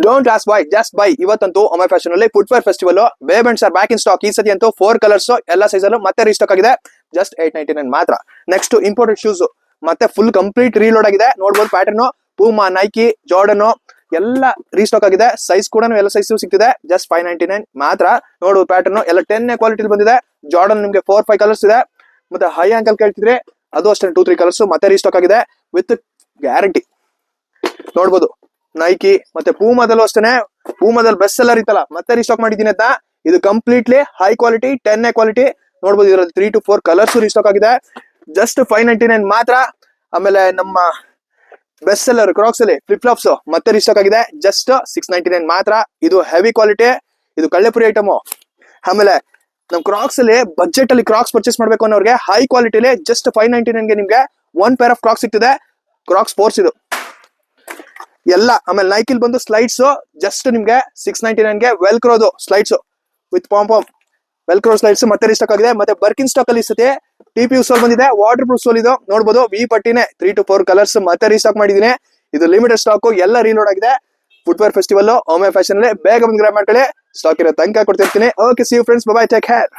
Don't ask why, just buy. ಇವತ್ತಂತೂ ಒಮ್ಮೆ fashion ಅಲ್ಲಿ footwear festival babe and sir back in stock. ಈ ಸತಿ ಅಂತೂ 4 ಕಲರ್ಸ್ ಎಲ್ಲ ಸೈಜ್ ಅಲ್ಲೂ ಮತ್ತೆ ರೀಸ್ಟಾಕ್ ಆಗಿದೆ. ಜಸ್ಟ್ 899 ಮಾತ್ರ. ನೆಕ್ಸ್ಟ್ ಇಂಪೋರ್ಟೆಡ್ ಶೂಸ್ ಮತ್ತೆ ಫುಲ್ ಕಂಪ್ಲೀಟ್ ರೀಲೋಡ್ ಆಗಿದೆ. ನೋಡ್ಬೋದು ಪ್ಯಾಟರ್ನ್ ಪೂಮಾ, ನೈಕಿ, ಜಾರ್ಡನ್ ಎಲ್ಲ ರೀಸ್ಟಾಕ್ ಆಗಿದೆ. ಸೈಜ್ ಕೂಡ ಎಲ್ಲ ಸೈಜ್ ಸಿಗ್ತಿದೆ. ಜಸ್ಟ್ 599 ಮಾತ್ರ. ನೋಡ್ಬೋದು ಪ್ಯಾಟರ್ನ್ ಎಲ್ಲ 10 ಕ್ವಾಲಿಟಿ ಬಂದಿದೆ. ಜಾರ್ಡನ್ ನಿಮ್ಗೆ 4-5 ಕಲರ್ಸ್ ಇದೆ. ಮತ್ತೆ ಹೈ ಆಂಕಲ್ ಕೇಳ್ತಿದ್ರೆ ಅದು ಅಷ್ಟೇ 2-3 ಕಲರ್ಸ್ ಮತ್ತೆ ರೀಸ್ಟಾಕ್ ಆಗಿದೆ ವಿತ್ ಗ್ಯಾರಂಟಿ. ನೋಡ್ಬೋದು ನೈಕಿ ಮತ್ತೆ ಪೂಮಾದಲ್ಲೂ ಅಷ್ಟೇನೆ. ಪೂಮಾದಲ್ಲಿ ಬೆಸ್ಟ್ ಸೆಲ್ಲರ್ ಇತ್ತಲ್ಲ ಮತ್ತೆ ರೀಸ್ಟಾಕ್ ಮಾಡಿದ್ದೀನಿ ಅಂತ. ಇದು ಕಂಪ್ಲೀಟ್ಲಿ ಹೈ ಕ್ವಾಲಿಟಿ 10 ಕ್ವಾಲಿಟಿ. ನೋಡ್ಬೋದು ಇದರಲ್ಲಿ 3-4 ಕಲರ್ಸ್ ರೀಸ್ಟಾಕ್ ಆಗಿದೆ. ಜಸ್ಟ್ 599 ಮಾತ್ರ. ಆಮೇಲೆ ನಮ್ಮ ಬೆಸ್ಟ್ ಸೆಲ್ಲರ್ ಕ್ರಾಕ್ಸ್ ಅಲ್ಲಿ ಫ್ಲಿಪ್ ಫ್ಲಾಪ್ಸ್ ಮತ್ತೆ ರೀಸ್ಟಾಕ್ ಆಗಿದೆ. ಜಸ್ಟ್ 699 ಮಾತ್ರ. ಇದು ಹೆವಿ ಕ್ವಾಲಿಟಿ, ಇದು ಕಳ್ಳೆಪುರಿ ಐಟಮ್. ಆಮೇಲೆ ನಮ್ ಕ್ರಾಕ್ಸ್ ಅಲ್ಲಿ ಬಜೆಟ್ ಅಲ್ಲಿ ಕ್ರಾಕ್ಸ್ ಪರ್ಚೇಸ್ ಮಾಡ್ಬೇಕು ಅನ್ನೋರಿಗೆ ಹೈ ಕ್ವಾಲಿಟಿಲಿ ಜಸ್ಟ್ 599 ನಿಮ್ಗೆ 1 ಪೇರ್ ಆಫ್ ಕ್ರಾಕ್ಸ್ ಸಿಗ್ತಿದೆ. ಕ್ರಾಕ್ಸ್ ಸ್ಪೋರ್ಟ್ಸ್ ಇದು ಎಲ್ಲ. ಆಮೇಲೆ ನೈಕಿಲ್ ಬಂದು ಸ್ಲೈಡ್ಸ್ ಜಸ್ಟ್ ನಿಮ್ಗೆ 699 ವೆಲ್ಕ್ರೋದು slides with palm velcro slides ಮತ್ತೆ ರೀಸ್ಟಾಕ್ ಆಗಿದೆ. ಮತ್ತೆ ಬರ್ಕಿನ್ ಸ್ಟಾಕ್ ಅಲ್ಲಿ ಸತಿ TPU ಸೋಲ್ ಬಂದಿದೆ, ವಾಟರ್ ಪ್ರೂಫ್ ಸೋಲ್ ಇದು. ನೋಡ್ಬೋದು ವಿ ಪಟ್ಟಿನೇ 3-4 ಕಲರ್ಸ್ ಮತ್ತೆ ರೀಸ್ಟಾಕ್ ಮಾಡಿದೀನಿ. ಇದು ಲಿಮಿಟೆಡ್ ಸ್ಟಾಕ್, ಎಲ್ಲ ರೀಲೋಡ್ ಆಗಿದೆ. ಫುಟ್ವೇರ್ ಫೆಸ್ಟಿವಲ್ ಒಮ್ಮೆ ಫ್ಯಾಷನ್ ಅಲ್ಲಿ ಬೇಗ ಬಂದು ಗ್ರಾಬ್ ಮಾಡ್ಕೊಳ್ಳಿ. ಸ್ಟಾಕ್ ಇರೋ ತನಕ ಕೊಡ್ತಿರ್ತೀನಿ. Okay, see you friends, bye bye, take care.